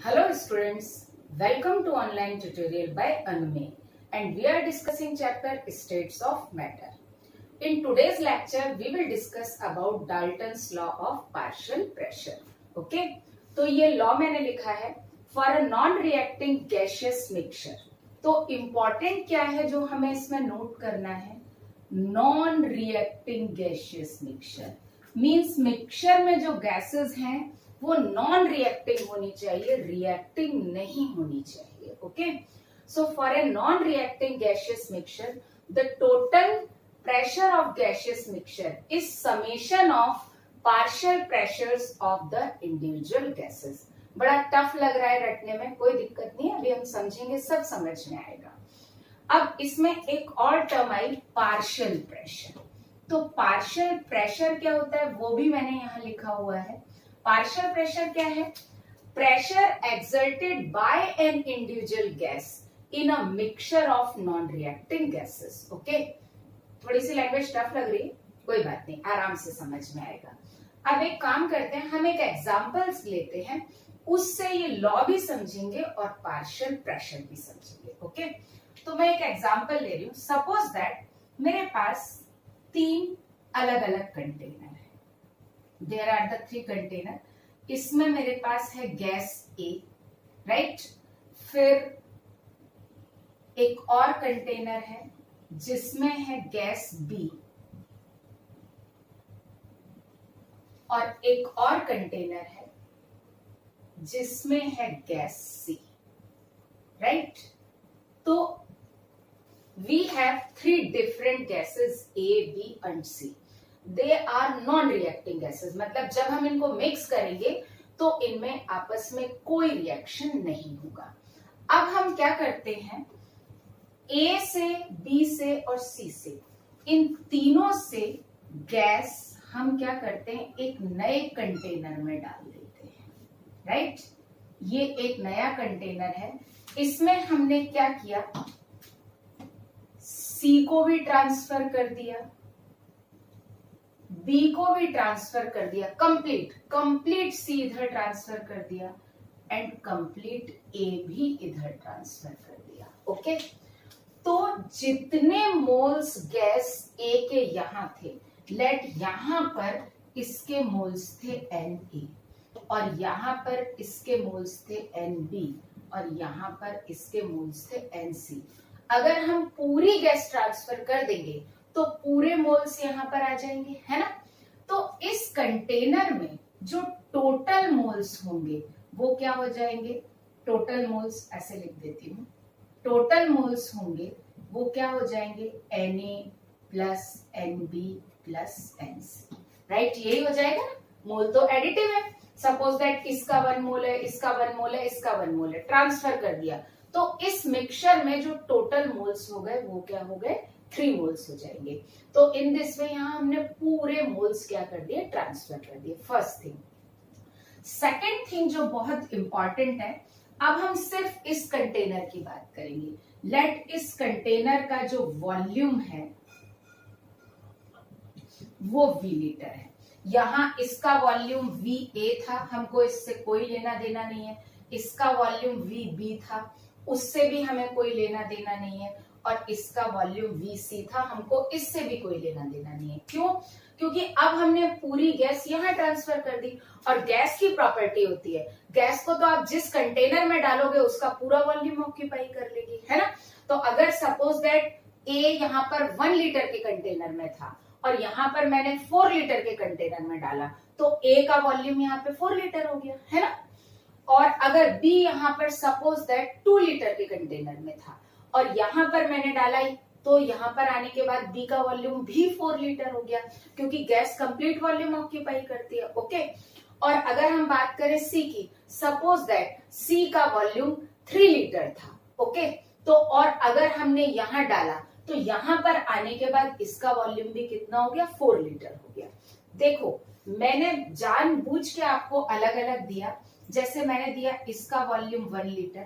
Hello students, welcome to online tutorial by Anume and we are discussing chapter States of Matter. In today's lecture, we will discuss about Dalton's law of partial pressure. Okay? तो ये law मैंने लिखा है for a non-reacting gaseous mixture. तो important क्या है जो हमें इसमें नोट करना है? Non-reacting gaseous mixture means mixture में जो gases हैं वो नॉन रिएक्टिंग होनी चाहिए, रिएक्टिंग नहीं होनी चाहिए. Okay, so for a non reacting gaseous mixture the total pressure of gaseous mixture is summation of partial pressures of the individual gases. बड़ा टफ लग रहा है रटने में, कोई दिक्कत नहीं, अभी हम समझेंगे, सब समझ में आएगा. अब इसमें एक और टर्म आई पार्शियल प्रेशर. तो पार्शियल प्रेशर क्या होता है वो भी मैंने यहां लिखा हुआ है. पार्शियल प्रेशर क्या है? Pressure exerted bye an individual gas in a mixture of non reacting gases. Okay, थोड़ी सी लैंग्वेज टफ लग रही है, कोई बात नहीं, आराम से समझ में आएगा. अब एक काम करते हैं, हम एक एग्जांपल्स लेते हैं, उससे ये लॉ भी समझेंगे और पार्शियल प्रेशर भी समझेंगे. ओके, तो मैं एक एग्जांपल ले रही हूं. सपोज दैट मेरे पास 3 अलग अलग कंटेनर है. There are the 3 container. इसमें मेरे पास है गैस ए, राइट. फिर एक और कंटेनर है जिसमें है गैस बी, और एक और कंटेनर है जिसमें है गैस सी, राइट. तो we have 3 different gases A, B and C. They are non reacting gases, मतलब जब हम इनको मिक्स करेंगे तो इनमें आपस में कोई रिएक्शन नहीं होगा. अब हम क्या करते हैं, ए से, बी से और सी से, इन तीनों से गैस हम क्या करते हैं, एक नए कंटेनर में डाल देते हैं, राइट. ये एक नया कंटेनर है. इसमें हमने क्या किया, सी को भी ट्रांसफर कर दिया, बी को भी ट्रांसफर कर दिया, कंप्लीट सी इधर ट्रांसफर कर दिया एंड कंप्लीट ए भी इधर ट्रांसफर कर दिया. ओके, तो जितने मोल्स गैस ए के यहां थे, लेट यहां पर इसके मोल्स थे Na और यहां पर इसके मोल्स थे Nb और यहां पर इसके मोल्स थे Nc. अगर हम पूरी गैस ट्रांसफर कर देंगे तो पूरे मोल्स यहां पर आ जाएंगे, है ना. तो इस कंटेनर में जो टोटल मोल्स होंगे वो क्या हो जाएंगे, टोटल मोल्स ऐसे लिख देती हूं, टोटल मोल्स होंगे वो क्या हो जाएंगे, Na plus Nb plus Nc, right. यही हो जाएगा ना, मोल तो एडिटिव है. सपोज दैट इसका 1 मोल है, इसका 1 मोल है, इसका 1 मोल है, ट्रांसफर कर दिया तो इस मिक्सचर में जो टोटल मोल्स हो गए वो क्या हो गए, 3 मोल्स हो जाएंगे. तो इन दिस वे यहां हमने पूरे मोल्स क्या कर दिए, ट्रांसफर कर दिए. First thing. सेकंड थिंग जो बहुत इंपॉर्टेंट है, अब हम सिर्फ इस कंटेनर की बात करेंगे. लेट इस कंटेनर का जो वॉल्यूम है वो V लीटर है. यहां इसका वॉल्यूम VA था, हमको इससे कोई लेना देना नहीं है. इसका वॉल्यूम VB था, उससे भी हमें कोई लेना देना नहीं है. और इसका वॉल्यूम VC था, हमको इससे भी कोई लेना देना नहीं है. क्यों? क्योंकि अब हमने पूरी गैस यहां ट्रांसफर कर दी. और गैस की प्रॉपर्टी होती है, गैस को तो आप जिस कंटेनर में डालोगे उसका पूरा वॉल्यूम ऑक्यूपाई कर लेगी, है ना. तो अगर सपोज दैट ए यहाँ पर 1 लीटर के कंटेनर में था और यहाँ पर मैंने 4 लीटर के कंटेनर में डाला तो ए का वॉल्यूम यहाँ पे 4 लीटर हो गया, है ना. और अगर बी यहाँ पर सपोज दैट 2 लीटर के कंटेनर में था और यहां पर मैंने डाला तो यहां पर आने के बाद बी का वॉल्यूम भी 4 लीटर हो गया, क्योंकि गैस कंप्लीट वॉल्यूम ऑक्यूपाई करती है. ओके, और अगर हम बात करें सी की, सपोज दैट सी का वॉल्यूम 3 लीटर था. ओके, तो और अगर हमने यहां डाला तो यहां पर आने के बाद इसका वॉल्यूम भी कितना हो गया, 4 लीटर हो गया. देखो, मैंने जानबूझ के आपको अलग अलग दिया. जैसे मैंने दिया इसका वॉल्यूम 1 लीटर,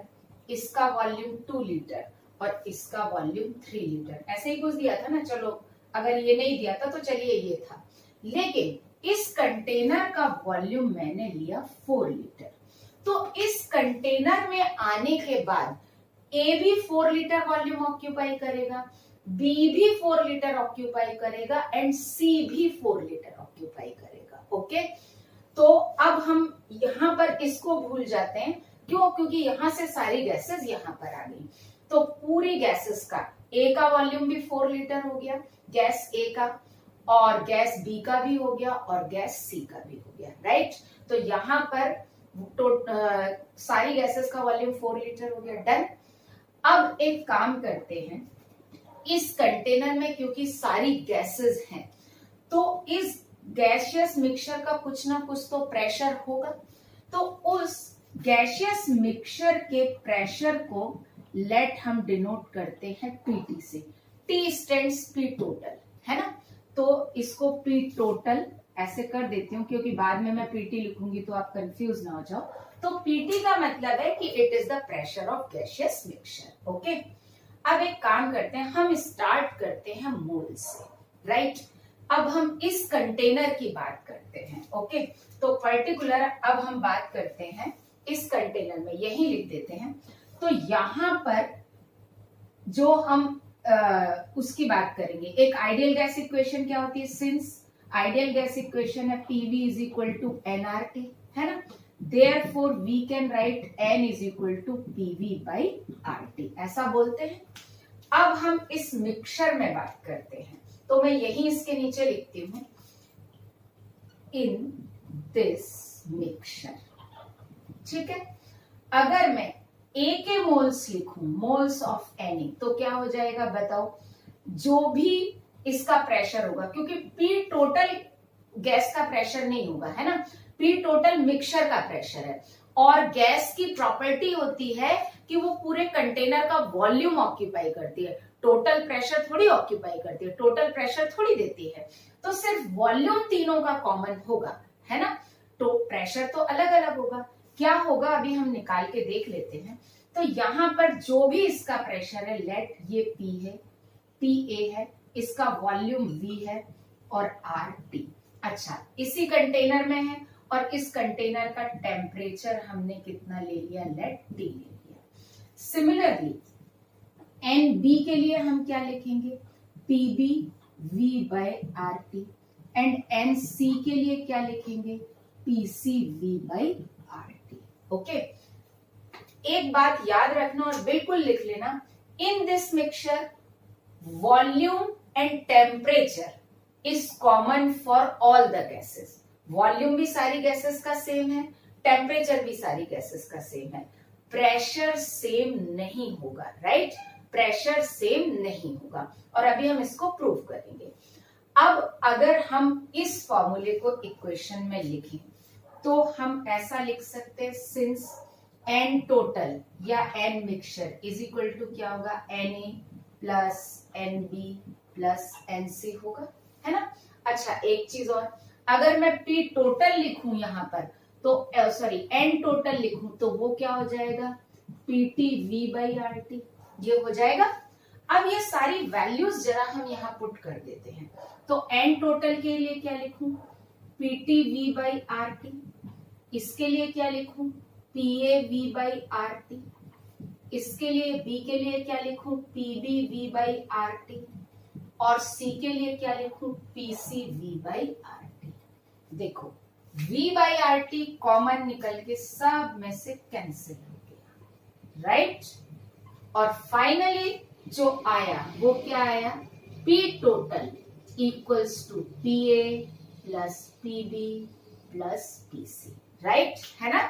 इसका वॉल्यूम 2 लीटर और इसका वॉल्यूम 3 लीटर, ऐसे ही कुछ दिया था ना. चलो, अगर ये नहीं दिया था तो चलिए ये था. लेकिन इस कंटेनर का वॉल्यूम मैंने लिया 4 लीटर. तो इस कंटेनर में आने के बाद ए भी 4 लीटर वॉल्यूम ऑक्यूपाई करेगा, बी भी 4 लीटर ऑक्यूपाई करेगा एंड सी भी 4 लीटर ऑक्यूपाई करेगा। ओके, तो अब हम यहां पर इसको भूल जाते हैं, क्यों? क्योंकि यहां से सारी गैसेस यहां पर आ गई, तो पूरी गैसेस का ए का वॉल्यूम भी 4 लीटर हो गया, गैस ए का, और गैस बी का भी हो गया, और गैस सी का भी हो गया, राइट। तो यहां पर सारी गैसेस का वॉल्यूम 4 लीटर हो गया, डन। अब एक काम करते हैं, इस कंटेनर में क्योंकि सारी गैसेस हैं, तो इस गैसियस मिक्सचर का कुछ ना कुछ तो प्रेशर होगा, तो उस गैसियस मिक्सचर के प्रेशर को लेट हम डिनोट करते हैं पीटी से। टी स्टैंड्स पी टोटल, है ना, तो इसको पी टोटल ऐसे कर देती हूँ, क्योंकि बाद में मैं पीटी लिखूंगी तो आप कंफ्यूज ना हो जाओ। तो पीटी का मतलब है कि it is the pressure of gaseous mixture. Okay, अब एक काम करते हैं, हम स्टार्ट करते हैं मोल से, राइट। अब हम इस कंटेनर की बात करते हैं। ओके, तो पर्टिकुलर अब हम बात करते हैं इस कंटेनर में, यही लिख देते हैं। तो यहां पर जो हम उसकी बात करेंगे, एक आइडियल गैस इक्वेशन क्या होती है, सिंस आइडियल गैस इक्वेशन है PV is equal to nRT, है ना, therefore we can write n is equal to PV by RT, ऐसा बोलते हैं। अब हम इस मिक्सचर में बात करते हैं, तो मैं यही इसके नीचे लिखती हूं, इन दिस मिक्सचर, ठीक है। अगर मैं ए के मोल्स लिखूं, मोल्स ऑफ एनी, तो क्या हो जाएगा बताओ, जो भी इसका प्रेशर होगा, क्योंकि पी टोटल गैस का प्रेशर नहीं होगा, है ना, पी टोटल मिक्सचर का प्रेशर है, और गैस की प्रॉपर्टी होती है कि वो पूरे कंटेनर का वॉल्यूम ऑक्यूपाई करती है, टोटल प्रेशर थोड़ी ऑक्यूपाई करती है, टोटल प्रेशर थोड़ी देती है, तो सिर्फ वॉल्यूम तीनों का कॉमन होगा, है ना, तो प्रेशर तो अलग अलग होगा। क्या होगा अभी हम निकाल के देख लेते हैं। तो यहां पर जो भी इसका प्रेशर है, लेट ये पी है, पी ए है, इसका वॉल्यूम वी है, और आर टी। अच्छा, इसी कंटेनर में है, और इस कंटेनर का टेम्परेचर हमने कितना ले लिया, लेट टी ले लिया। सिमिलरली एन बी के लिए हम क्या लिखेंगे, P B V by R T, and N C के लिए क्या लिखेंगे, P C V by R T. Okay, एक बात याद रखना और बिल्कुल लिख लेना, in this mixture volume and temperature is common for all the gases. Volume भी सारी गैसेस का सेम है, टेम्परेचर भी सारी गैसेस का सेम है, प्रेशर सेम नहीं होगा, राइट, प्रेशर सेम नहीं होगा, और अभी हम इसको प्रूव करेंगे। अब अगर हम इस फॉर्मूले को इक्वेशन में लिखें, तो हम ऐसा लिख सकते हैं, सिंस एन टोटल या N mixture is equal to क्या होगा, N A plus N B plus N C होगा, है ना। अच्छा, एक चीज और, अगर मैं पी टोटल लिखूं यहां पर, तो सॉरी एन टोटल लिखूं, तो वो क्या हो जाएगा, P T V by R T, ये हो जाएगा। अब ये सारी वैल्यूज जरा हम यहाँ पुट कर देते हैं, तो एन टोटल के लिए क्या लिखूं, P T V by R T, इसके लिए क्या लिखूं, P A V by R T, इसके लिए बी के लिए क्या लिखूं, P B V by R T, और सी के लिए क्या लिखूं, P C V by R T. देखो v by R T common निकल के सब में से कैंसिल हो गया, राइट, और फाइनली जो आया वो क्या आया, P total equals to P A plus P B plus P C, right, है ना।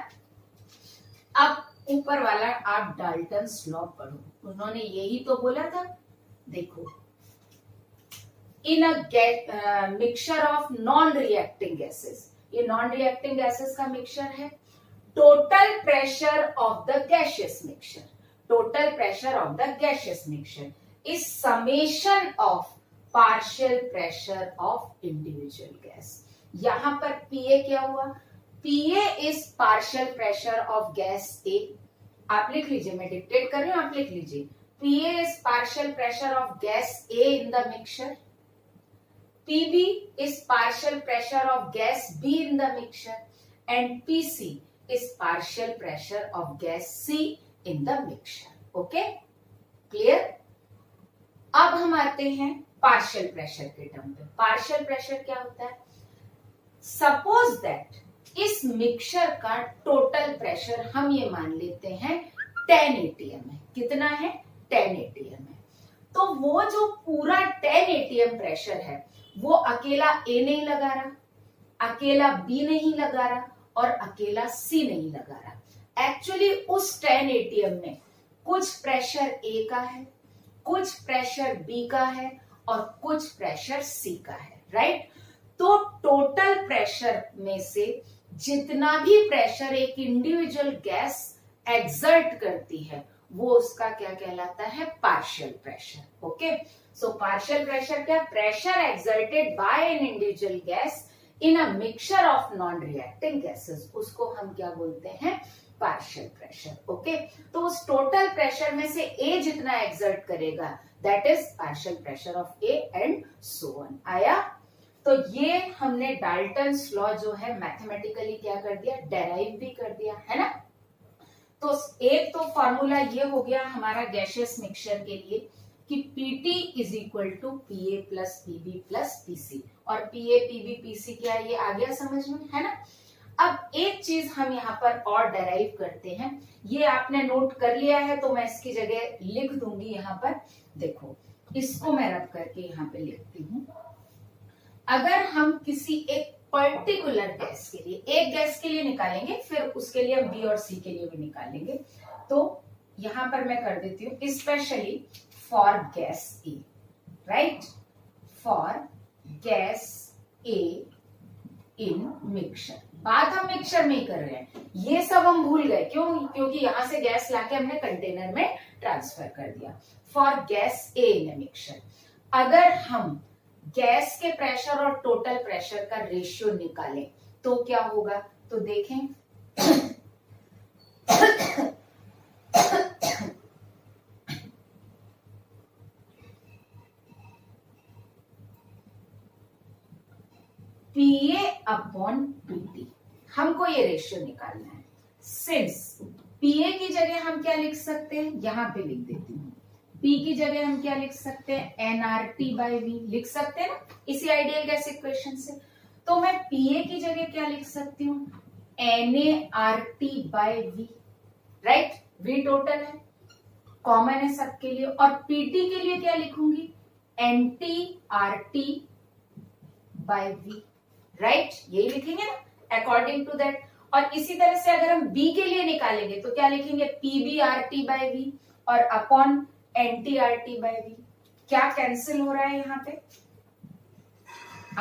अब ऊपर वाला आप डाल्टन्स लॉ पढ़ो, उन्होंने यही तो बोला था। देखो, in a mixture of non reacting gases, ये नॉन रिएक्टिंग गैसेस का मिक्सचर है, total pressure of the gaseous mixture, total pressure of the gaseous mixture is summation of partial pressure of individual gas. यहां पर PA क्या हुआ, PA is partial pressure of gas A, आप लिख लीजिए, मैं डिक्टेट कर रही हूं, आप लिख लीजिए, PA is partial pressure of gas A in the mixture, PB is partial pressure of gas B in the mixture, and PC is partial pressure of gas C in the mixture. Okay, clear? अब हम आते हैं partial pressure के term पे। Partial pressure क्या होता है? Suppose that इस मिक्सचर का टोटल प्रेशर हम ये मान लेते हैं 10 atm है। कितना है? 10 atm है। तो वो जो पूरा 10 atm प्रेशर है वो अकेला A नहीं लगा रहा, अकेला B नहीं लगा रहा और अकेला C नहीं लगा रहा। एक्चुअली उस 10 atm में कुछ प्रेशर A का है, कुछ प्रेशर B का है और कुछ प्रेशर C का है, राइट? तो टोटल प्रेशर में से जितना भी प्रेशर एक इंडिविजुअल गैस एक्सर्ट करती है वो उसका क्या कहलाता है? Partial pressure. ओके, सो पार्शियल प्रेशर क्या? Pressure exerted bye an individual gas in a mixture of non reacting gases, उसको हम क्या बोलते हैं? Partial pressure. ओके, तो उस टोटल प्रेशर में से A जितना एक्सर्ट करेगा that is partial pressure of A and so on. आया? तो ये हमने डाल्टन्स लॉ जो है मैथमेटिकली क्या कर दिया? डेराइव भी कर दिया, है ना? तो एक तो फॉर्मूला ये हो गया हमारा गैसियस मिक्सचर के लिए कि Pt is equal to Pa plus Pb plus Pc, और Pa Pb Pc क्या है ये आ गया समझ में, है ना? अब एक चीज हम यहाँ पर और डेराइव करते हैं, ये आपने नोट कर लिया है तो मैं इसकी जगह लिख दूंगी यहाँ पर। देखो, इसको मैं रब करके यहाँ पे लिखती हूँ। अगर हम किसी एक पर्टिकुलर गैस के लिए, एक गैस के लिए निकालेंगे, फिर उसके लिए हम बी और सी के लिए भी निकालेंगे, तो यहां पर मैं कर देती हूँ specially for gas A, right? For gas A in mixture. बात हम मिक्सचर में ही कर रहे हैं, ये सब हम भूल गए। क्यों? क्योंकि यहां से गैस लाके हमने कंटेनर में ट्रांसफर कर दिया। For gas A in mixture, अगर हम गैस के प्रेशर और टोटल प्रेशर का रेशियो निकालें तो क्या होगा? तो देखें Pa अपॉन Pt, हमको ये रेशियो निकालना है। सिंस Pa की जगह हम क्या लिख सकते हैं? यहां पे लिख देती हूँ। P की जगह हम क्या लिख सकते हैं? nRT बाई V लिख सकते हैं ना, इसी आइडियल गैस इक्वेशन से। तो मैं Pa की जगह क्या लिख सकती हूँ? NaRT by V, right? V total है, कॉमन है सबके लिए। और Pt के लिए क्या लिखूंगी? NTRT by V, right? यही लिखेंगे ना अकॉर्डिंग टू दैट। और इसी तरह से अगर हम B के लिए निकालेंगे तो क्या लिखेंगे? PBRT बाई V और अपॉन NTRT बाई V। क्या कैंसिल हो रहा है यहाँ पे?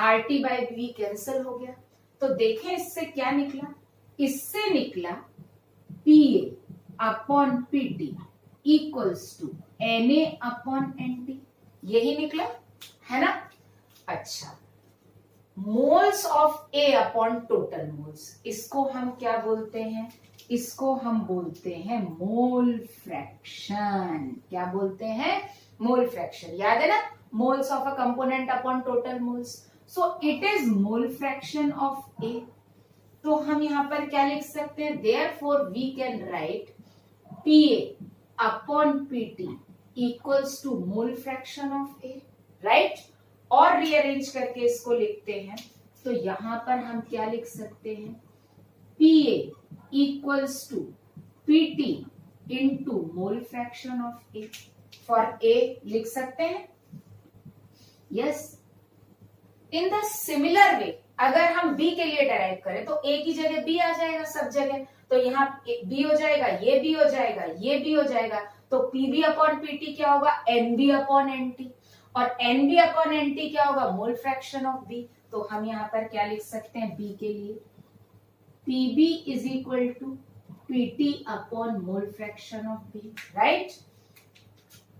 RT बाई V कैंसिल हो गया। तो देखें इससे क्या निकला? इससे निकला Pa upon Pt equals to Na upon NT, यही निकला, है ना? अच्छा, moles of A upon total moles, इसको हम क्या बोलते हैं? इसको हम बोलते हैं मोल फ्रैक्शन। क्या बोलते हैं? Mole fraction. याद है ना? Moles of a component upon total moles. So it is mole fraction of A. तो हम यहां पर क्या लिख सकते हैं? Therefore we can write Pa upon Pt equals to mole fraction of A, right? और रीअरेंज करके इसको लिखते हैं तो यहां पर हम क्या लिख सकते हैं? Pa equals to Pt into mole fraction of A। For A लिख सकते हैं? Yes। In the similar way, अगर हम B के लिए डेराइव करें तो A की जगह B आ जाएगा सब जगह, तो यहाँ B हो जाएगा, ये B हो जाएगा, ये B हो जाएगा, तो Pb अपॉन Pt क्या होगा? Nb अपॉन Nt, और Nb अपॉन Nt क्या होगा? मोल फ्रैक्शन ऑफ B। तो हम यहाँ पर क्या लिख सकते हैं B के लिए? Pb is equal to Pt upon mole fraction of B, right?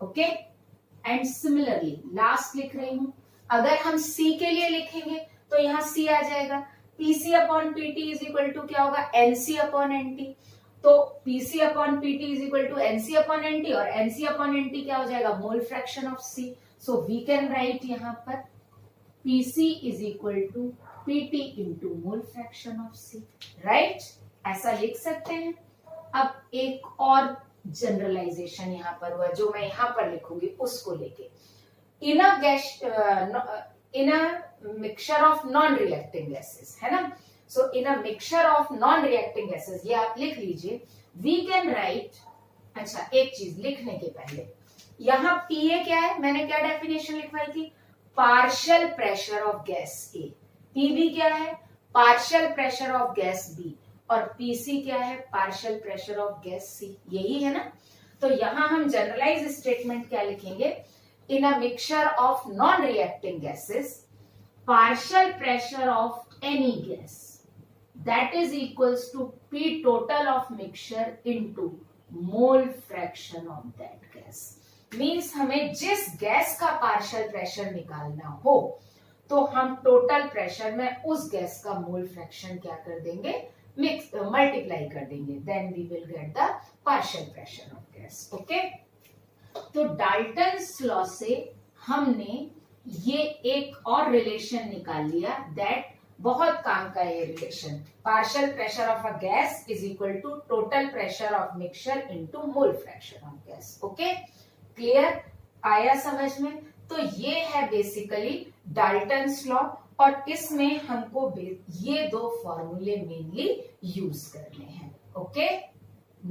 Okay? And similarly, last लिख रही हूं, अगर हम C के लिए लिखेंगे तो यहाँ C आ जाएगा। Pc upon Pt is equal to क्या होगा? Nc upon Nt। तो Pc upon Pt is equal to Nc upon Nt, और Nc upon Nt क्या हो जाएगा? मोल fraction of C। So we can write यहाँ पर Pc is equal to Pt into mole fraction of C, right? ऐसा लिख सकते हैं। अब एक और जनरलाइजेशन यहाँ पर हुआ जो मैं यहाँ पर लिखूंगी उसको लेके, in a gas in a mixture of non reacting gases, है ना। So in a mixture of non reacting gases, ये आप लिख लीजिए। वी कैन राइट, अच्छा एक चीज लिखने के पहले, यहाँ पीए क्या है, मैंने क्या डेफिनेशन लिखवाई थी, partial pressure of gas A. PB क्या है, partial pressure of gas B. और पीसी क्या है, partial pressure of gas C. यही है ना। तो यहां हम जनरलाइज स्टेटमेंट क्या लिखेंगे, in a mixture of non reacting gases, partial pressure of any gas that is equals to P total of mixture into mole fraction of that gas. Means हमें जिस गैस का पार्शियल प्रेशर निकालना हो तो हम total pressure में उस gas का मोल फ्रैक्शन क्या कर देंगे, मिक्स मल्टीप्लाई कर देंगे, then we will get the partial pressure of gas. Okay, तो डाल्टन्स लॉ से हमने ये एक और रिलेशन निकाल लिया, दैट बहुत काम का ये relation, partial pressure of a gas is equal to total pressure of mixture into mole fraction of gas. Okay, clear, आया समझ में। तो ये है बेसिकली डाल्टन्स लॉ, और इसमें हमको ये दो फॉर्मूले मेनली यूज करने हैं। Okay,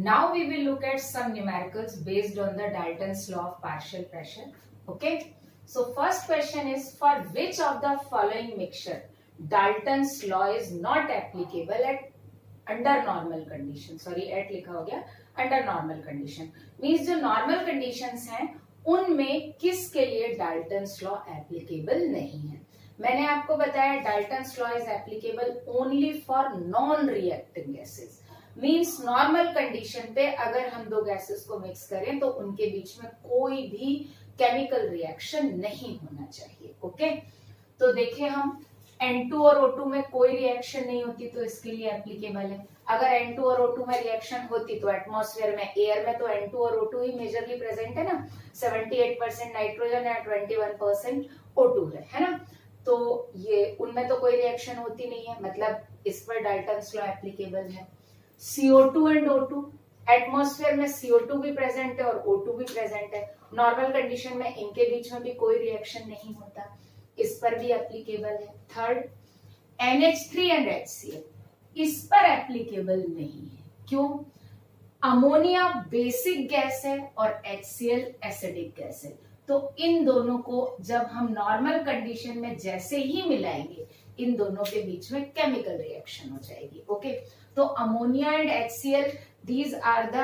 now we will look at some numericals based on the Dalton's law of partial pressure. Okay, so first question is, for which of the following mixture Dalton's law is not applicable at under normal condition, sorry at लिखा हो गया, under normal condition means जो normal conditions हैं उनमें किसके लिए Dalton's law applicable नहीं है। मैंने आपको बताया Dalton's law is applicable only for non-reacting gases, means normal condition पे अगर हम दो गैसेस को मिक्स करें तो उनके बीच में कोई भी केमिकल रिएक्शन नहीं होना चाहिए। ओके, तो देखिए हम N2 और O2 में कोई रिएक्शन नहीं होती तो इसके लिए एप्लीकेबल है। अगर N2 और O2 में रिएक्शन होती तो एटमॉस्फेयर में, एयर में तो N2 और O2 ही मेजरली प्रेजेंट है ना, 78% नाइट्रोजन है, 21% O2 है ना। तो ये उनमें तो कोई रिएक्शन होती नहीं है, मतलब इस पर डाल्टन्स लॉ एप्लीकेबल है। CO2 एंड O2, एटमॉस्फेयर में CO2 भी प्रेजेंट है और O2 भी प्रेजेंट है, नॉर्मल कंडीशन में इनके बीच में भी कोई रिएक्शन नहीं होता, इस पर भी एप्लीकेबल है। थर्ड, NH3 एंड HCl, इस पर एप्लीकेबल नहीं है। क्यों? अमोनिया बेसिक गैस है और HCl एसिडिक गैस है, तो इन दोनों को जब हम नॉर्मल कंडीशन में जैसे ही मिलाएंगे इन दोनों के बीच में केमिकल रिएक्शन हो जाएगी। ओके, तो ammonia and HCl these are the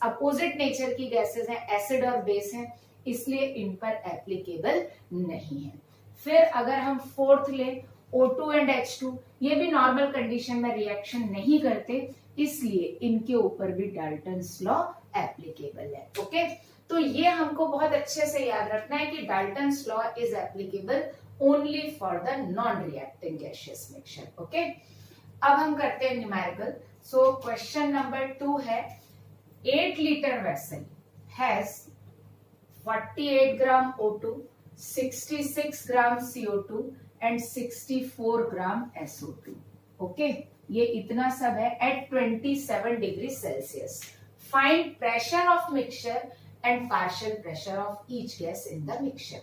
opposite nature की गैसेस हैं, एसिड और बेस हैं, इसलिए इन पर एप्लीकेबल नहीं है। फिर अगर हम फोर्थ ले O2 एंड H2, ये भी नॉर्मल कंडीशन में रिएक्शन नहीं करते, इसलिए इनके ऊपर भी डाल्टन्स लॉ एप्लीकेबल है। ओके, तो ये हमको बहुत अच्छे से याद रखना है कि Dalton's law is applicable only for the non reacting gaseous mixture. Okay, अब हम करते हैं न्यूमेरिकल। सो क्वेश्चन नंबर 2 है, 8 liter vessel has 48 gram O2, 66 gram CO2 and 64 gram SO2। Okay, ये इतना सब है at 27 degree Celsius. Find pressure of mixture and partial pressure of each gas in the mixture.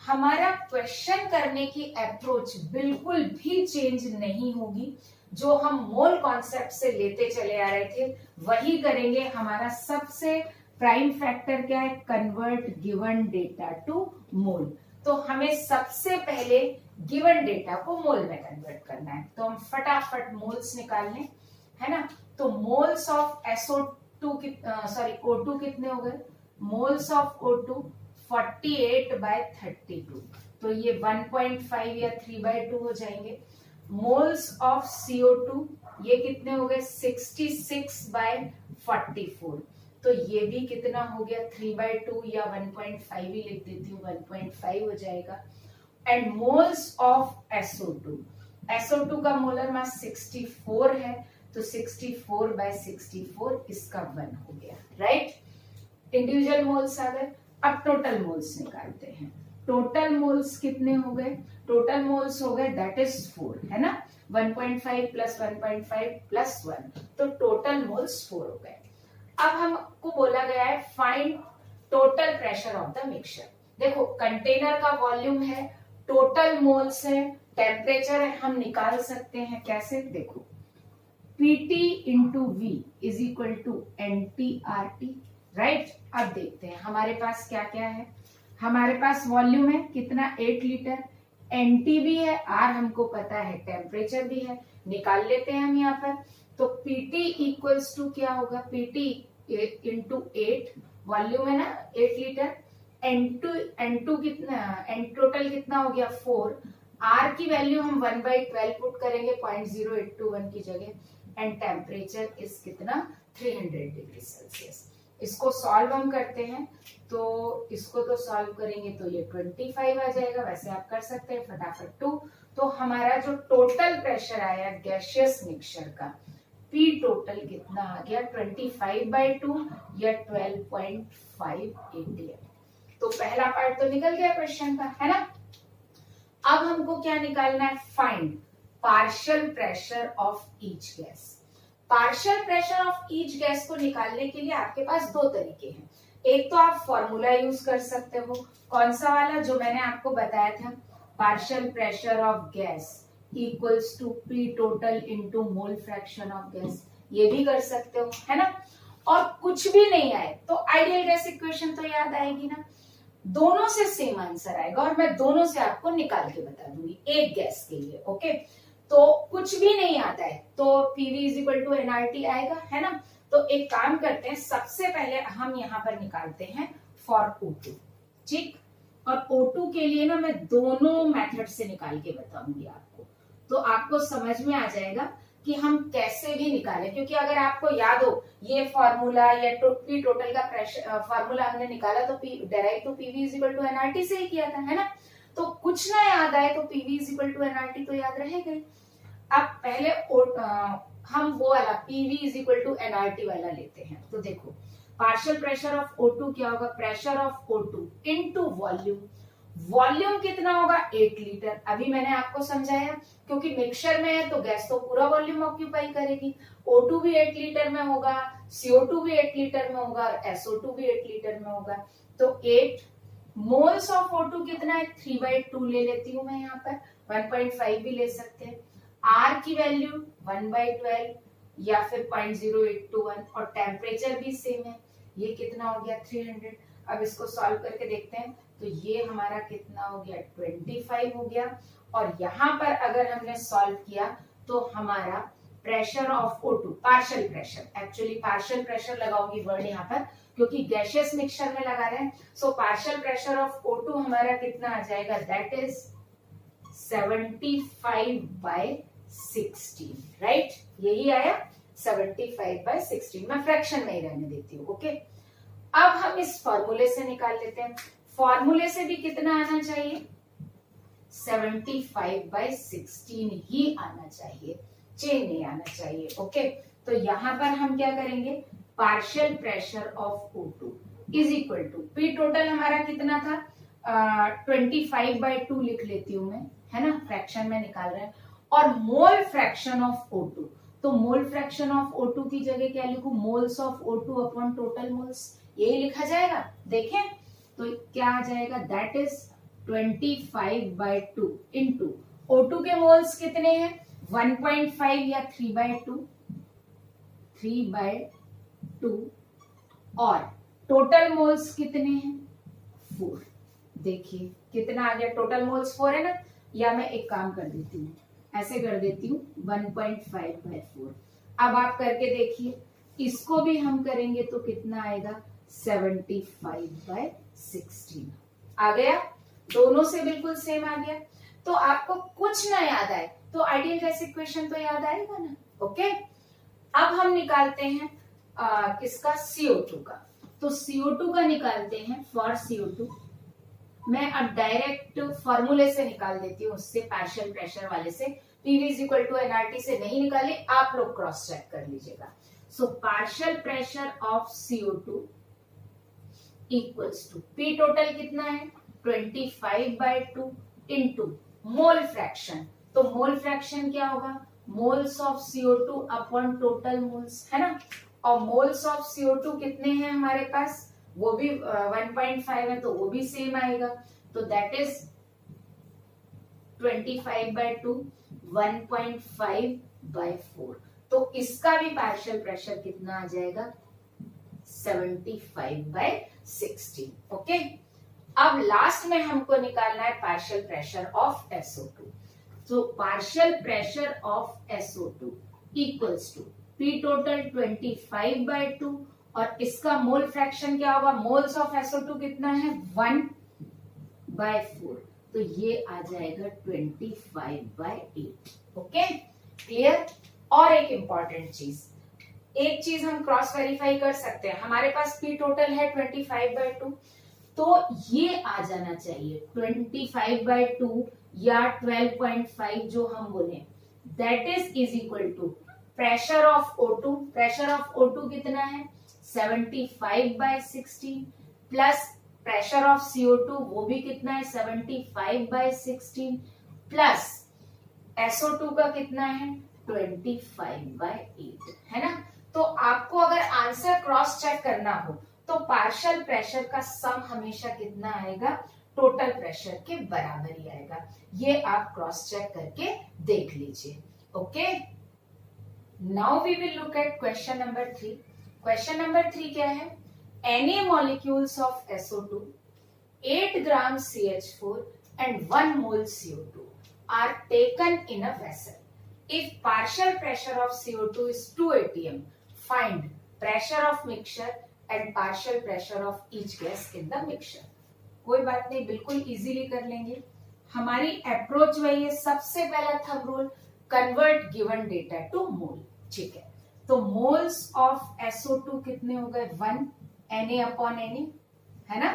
हमारा question करने की approach बिल्कुल भी चेंज नहीं होगी, जो हम मोल कॉन्सेप्ट से लेते चले आ रहे थे वही करेंगे। हमारा सबसे प्राइम फैक्टर क्या है, कन्वर्ट गिवन डेटा टू मोल। तो हमें सबसे पहले गिवन डेटा को मोल में कन्वर्ट करना है, तो हम फटाफट मोल्स निकाल लें, है ना। तो मोल्स ऑफ O2 कितने हो गए, मोल्स ऑफ O2 48/32, तो ये 1.5 या 3/2 हो जाएंगे। मोल्स ऑफ CO2 ये कितने हो गए, 66/44, तो ये भी कितना हो गया, 3/2 या 1.5 ही लिख देती हूँ, 1.5 हो जाएगा। एंड मोल्स ऑफ SO2 का मोलर मास 64 है, तो 64/64 इसका 1 हो गया, राइट। इंडिविजुअल मोल्स आ गए। अब टोटल मोल्स निकालते हैं। टोटल मोल्स कितने हो गए, टोटल मोल्स हो गए दैट इज 4, है ना। 1.5 प्लस 1.5 प्लस 1, तो टोटल मोल्स 4 हो गए। अब हमको बोला गया है find total pressure of the mixture. देखो कंटेनर का वॉल्यूम है, टोटल मोल्स है, टेम्परेचर है, हम निकाल सकते हैं कैसे, देखो Pt into V is equal to NT/RT, right. अब देखते हैं हमारे पास क्या क्या है। हमारे पास वॉल्यूम है कितना, 8 लीटर, NT भी है, R हमको पता है, टेम्परेचर भी है, निकाल लेते हैं हम यहाँ पर। तो Pt इक्वल्स टू क्या होगा, Pt इंटू 8, वॉल्यूम है ना 8 लीटर, N2 कितना, N टोटल कितना हो गया 4, R की वैल्यू हम 1/12 पुट करेंगे 0.0821 की जगह, एंड टेम्परेचर इज कितना 300 डिग्री सेल्सियस। इसको सॉल्व हम करते हैं, तो इसको तो सॉल्व करेंगे तो ये 25 आ जाएगा, वैसे आप कर सकते हैं फटाफट 2। तो हमारा जो टोटल प्रेशर आया गैसियस मिक्सचर का, P टोटल कितना आ गया 25/2 या 12.5 atm। तो पहला पार्ट तो निकल गया क्वेश्चन का, है ना। अब हमको क्या निकालना है, find partial pressure of each gas. Partial pressure of each gas को निकालने के लिए आपके पास दो तरीके हैं। एक तो आप फॉर्मूला यूज कर सकते हो, कौन सा वाला, जो मैंने आपको बताया था, partial pressure of gas equals to P total into mole fraction of gas, ये भी कर सकते हो, है ना। और कुछ भी नहीं आए तो आइडियल गैस इक्वेशन तो याद आएगी ना, दोनों से सेम आंसर आएगा और मैं दोनों से आपको निकाल के बता दूंगी एक गैस के लिए, ओके। तो कुछ भी नहीं आता है तो PV is equal to NRT आएगा, है ना। तो एक काम करते हैं, सबसे पहले हम यहाँ पर निकालते हैं फॉर O2, ठीक। और O2 के लिए ना मैं दोनों मेथड से निकाल के बताऊंगी आपको, तो आपको समझ में आ जाएगा कि हम कैसे भी निकालें। क्योंकि अगर आपको याद हो ये फॉर्मूला या P टोटल का प्रेशर फॉर्मूला हमने निकाला तो डेराइव तो PV is equal to NRT से ही किया था, है ना। तो कुछ ना याद आए तो PV is equal to NRT तो याद रहेगा। अब पहले हम वो वाला PV is equal to NRT वाला लेते हैं। तो देखो पार्शियल प्रेशर ऑफ O2 क्या होगा, pressure of O2 into volume, volume कितना होगा 8 लीटर। अभी मैंने आपको समझाया क्योंकि मिक्सचर में है तो गैस तो पूरा वॉल्यूम ऑक्यूपाई करेगी, O2 भी 8 लीटर में होगा, CO2 भी 8 लीटर में होगा, SO2 भी 8 लीटर में होगा। तो 8 मोल्स ऑफ O2 कितना है, 3/2 ले लेती हूँ मैं यहाँ पर, 1.5 भी ले सकते हैं। R की वैल्यू 1/12 या फिर 0.0821 और टेम्परेचर भी सेम है, ये कितना हो गया 300। अब इसको सॉल्व करके देखते हैं, तो ये हमारा कितना हो गया 25 हो गया। और यहाँ पर अगर हमने सॉल्व किया तो हमारा pressure of O2, partial pressure, actually partial pressure लगाऊंगी वर्ड यहाँ पर क्योंकि गैसियस मिक्सचर में लगा रहे हैं। सो पार्शियल प्रेशर ऑफ O2 हमारा कितना आ जाएगा, दैट इज 75/16, राइट। यही आया 75/16, मैं फ्रैक्शन में ही रहने देती हूँ, ओके। अब हम इस फॉर्मूले से निकाल लेते हैं, फॉर्मूले से भी कितना आना चाहिए 75/16 ही आना चाहिए, चेंज नहीं आना चाहिए, ओके। तो यहां पर हम क्या करेंगे, partial pressure of O2 is equal to P total हमारा कितना था 25/2 लिख लेती हूँ मैं, है ना, फ्रैक्शन में निकाल रहे हैं, और मोल फ्रैक्शन ऑफ O2, तो मोल फ्रैक्शन ऑफ O2 की जगह क्या लिखूं, moles of O2 upon total moles, यही लिखा जाएगा। देखें तो क्या आ जाएगा, दैट इज 25/2 इंटू O2 के मोल्स कितने हैं 1.5 या 3/2 और टोटल मोल्स कितने हैं 4। देखिए कितना आ गया, टोटल मोल्स 4 है ना, या मैं एक काम कर देती हूँ, ऐसे कर देती हूँ 1.5/4। अब आप करके देखिए, इसको भी हम करेंगे तो कितना आएगा 75/16 आ गया, दोनों से बिल्कुल सेम आ गया। तो आपको कुछ ना याद आए तो आइडियल गैस इक्वेशन तो याद आएगा ना, ओके। अब हम निकालते हैं किसका, CO2 का। तो CO2 का निकालते हैं, फॉर CO2 मैं अब डायरेक्ट फॉर्मूले से निकाल देती हूँ, उससे पार्शियल प्रेशर वाले से, PV is equal to NRT से नहीं निकाले, आप लोग क्रॉस चेक कर लीजिएगा। So partial pressure of CO2 equals to P total कितना है 25/2 इंटू मोल फ्रैक्शन तो मोल फ्रैक्शन क्या होगा, moles of CO2 upon total moles, है ना। और मोल्स ऑफ CO2 कितने हैं हमारे पास, वो भी 1.5 है, तो वो भी सेम आएगा। तो दैट इज 25/2 1.5/4। तो इसका भी पार्शियल प्रेशर कितना आ जाएगा, 75/16। ओके, अब लास्ट में हमको निकालना है पार्शियल प्रेशर ऑफ SO2। तो partial pressure of SO2 equals to P total 25/2 और इसका मोल फ्रैक्शन क्या होगा, मोल्स ऑफ SO2 कितना है 1/4, तो ये आ जाएगा 25/8। Okay, clear. और एक इंपॉर्टेंट चीज, एक चीज हम क्रॉस वेरीफाई कर सकते हैं, हमारे पास P टोटल है 25/2, तो ये आ जाना चाहिए 25/2 या 12.5 जो हम बोले, that is equal to pressure of O2। Pressure of O2 कितना है 75/16 प्लस प्रेशर ऑफ CO2 वो भी कितना है 75/16 प्लस SO2 का कितना है 25/8, है ना। तो आपको अगर आंसर क्रॉस चेक करना हो तो पार्शियल प्रेशर का सम हमेशा कितना आएगा, टोटल प्रेशर के बराबर ही आएगा। ये आप क्रॉस चेक करके देख लीजिए। Okay, now we will look at question number 3। Question number 3 क्या है, any molecules of SO2, 8 grams CH4 and 1 mole CO2 are taken in a vessel. If partial pressure of CO2 is 2 atm, find pressure of mixture and partial pressure of each gas in the mixture. कोई बात नहीं, बिल्कुल easily कर लेंगे। हमारी approach वही है, सबसे पहला thumb rule, convert given data to mole. ठीक है, तो मोल्स ऑफ SO2 कितने हो गए 1 Na अपॉन Na, है ना,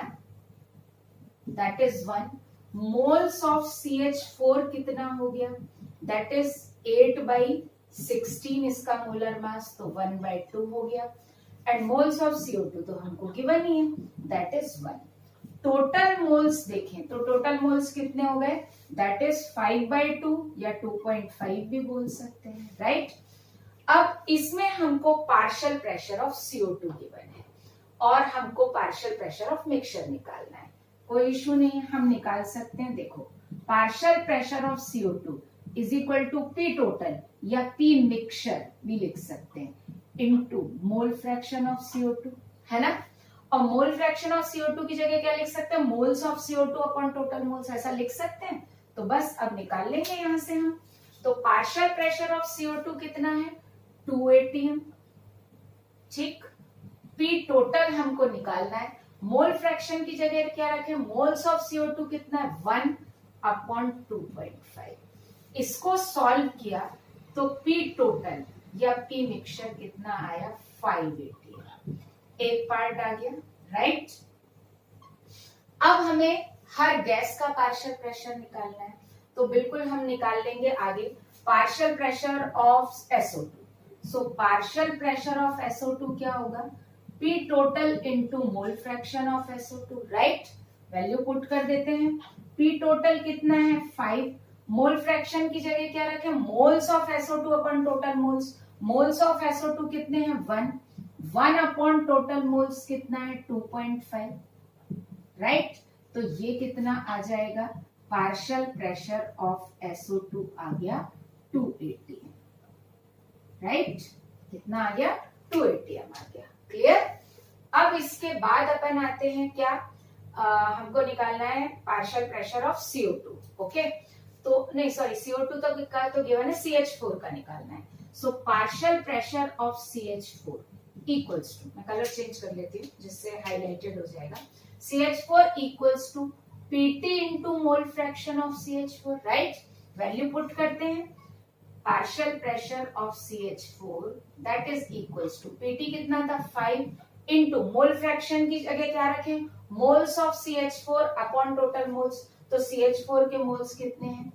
that is 1। Moles of CH4 कितना हो गया, दैट इज 8/16 इसका मोलर मास, तो 1/2 हो गया। एंड मोल्स ऑफ CO2 तो हमको गिवन ही है, दैट इज 1। टोटल मोल्स देखें तो टोटल मोल्स कितने हो गए, दैट इज 5/2 या 2.5 भी बोल सकते हैं, राइट। अब इसमें हमको partial pressure of CO2 given है और हमको पार्शियल प्रेशर ऑफ मिक्सचर निकालना है। कोई इशू नहीं है, हम निकाल सकते हैं। देखो, partial pressure of CO2 is equal to P total या P मिक्सचर भी लिख सकते हैं into mole fraction of CO2, है ना। और मोल फ्रैक्शन ऑफ CO2 की जगह क्या लिख सकते हैं, moles of CO2 upon total moles, ऐसा लिख सकते हैं। तो बस अब निकाल लेंगे यहां से हम। तो पार्शियल प्रेशर ऑफ CO2 कितना है 2 atm, ठीक। P टोटल हमको निकालना है, मोल फ्रैक्शन की जगह क्या रखें, मोल्स ऑफ CO2 कितना है 1/2.5। इसको सॉल्व किया तो P टोटल या P मिक्सचर कितना आया 5 atm, एक पार्ट आ गया, राइट। अब हमें हर गैस का पार्शियल प्रेशर निकालना है, तो बिल्कुल हम निकाल लेंगे आगे partial pressure of SO2। So partial pressure of SO2 क्या होगा, P total into mole fraction of SO2, right. Value put कर देते हैं, P टोटल कितना है 5, मोल फ्रैक्शन की जगह क्या रखें, moles of SO2 upon total moles. Moles of SO2 कितने हैं 1 अपॉन टोटल मोल्स कितना है 2.5, राइट। तो ये कितना आ जाएगा, पार्शियल प्रेशर ऑफ SO2 आ गया 2 atm, राइट। कितना आ गया 2 atm आ गया, क्लियर। अब इसके बाद अपन आते हैं क्या, हमको निकालना है partial pressure of CO2। Okay, तो नहीं सॉरी CO2 तो गिवन है, CH4 का निकालना है। So partial pressure of CH4 equals to, मैं कलर चेंज कर लेती हूँ जिससे हाईलाइटेड हो जाएगा, CH4 equals to PT into mole fraction of CH4, right. Value put करते हैं, partial pressure of CH4 that is equals to PT कितना था 5 इंटू मोल फ्रैक्शन की जगह क्या रखें, moles of CH4 upon total moles. तो CH4 के मोल्स कितने हैं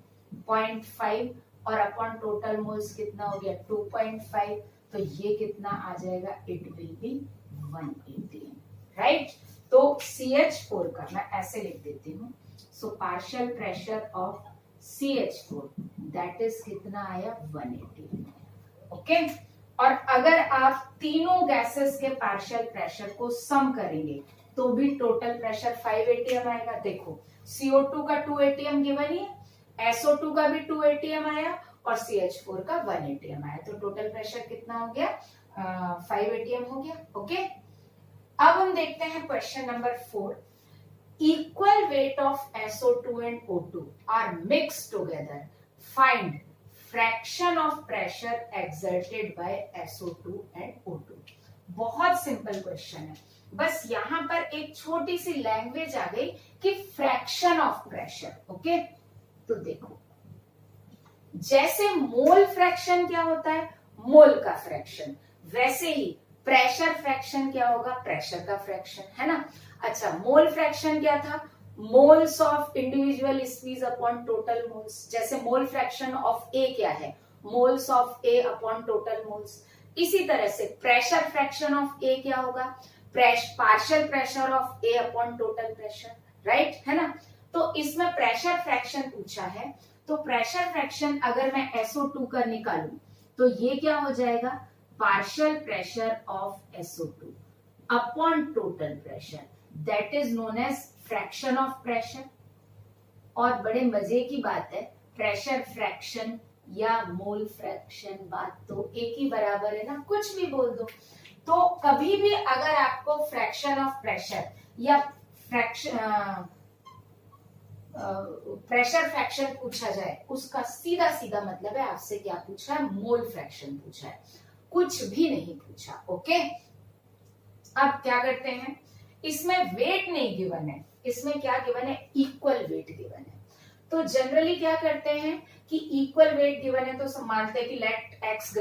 0.5 और अपॉन टोटल मोल्स कितना हो गया 2.5, तो ये कितना आ जाएगा, it will be 1 atm, right. तो CH4 का मैं ऐसे लिख देती हूँ, so partial pressure of CH4 that is कितना आया 180। ओके और अगर आप तीनों गैसेस के पार्शियल प्रेशर को सम करेंगे तो भी टोटल प्रेशर 5 atm आएगा। देखो CO2 का 2 atm गिवन ही है, SO2 का भी 2 atm आया और CH4 का 1 atm आया, तो टोटल प्रेशर कितना हो गया 5 atm हो गया। ओके अब हम देखते हैं question number 4। Equal weight of SO2 and O2 are mixed together, find fraction of pressure exerted by SO2 and O2। बहुत सिंपल क्वेश्चन है, बस यहां पर एक छोटी सी लैंग्वेज आ गई कि फ्रैक्शन ऑफ प्रेशर। ओके तो देखो जैसे मोल फ्रैक्शन क्या होता है, मोल का फ्रैक्शन, वैसे ही प्रेशर फ्रैक्शन क्या होगा, प्रेशर का फ्रैक्शन, है ना। अच्छा मोल फ्रैक्शन क्या था, moles of individual species upon total moles. जैसे मोल फ्रैक्शन ऑफ ए क्या है, moles of A upon total moles. इसी तरह से प्रेशर फ्रैक्शन ऑफ ए क्या होगा, partial pressure of A upon total pressure, right, है ना। तो इसमें प्रेशर फ्रैक्शन पूछा है, तो प्रेशर फ्रैक्शन अगर मैं SO2 का निकालूं तो ये क्या हो जाएगा, partial pressure of SO2 upon total pressure, that is known as fraction of pressure. और बड़े मजे की बात है, प्रेशर फ्रैक्शन या मोल फ्रैक्शन बात तो एक ही बराबर है ना, कुछ भी बोल दो। तो कभी भी अगर आपको फ्रैक्शन ऑफ प्रेशर या प्रेशर फ्रैक्शन पूछा जाए, उसका सीधा सीधा मतलब है आपसे क्या पूछा है, मोल फ्रैक्शन पूछा है, कुछ भी नहीं पूछा। ओके अब क्या करते हैं, इसमें वेट नहीं गिवन है, इसमें क्या गिवन है, इक्वल वेट गिवन है। तो जनरली क्या करते हैं कि इक्वल वेट गिवन है तो सब मानते हैं कि लेट x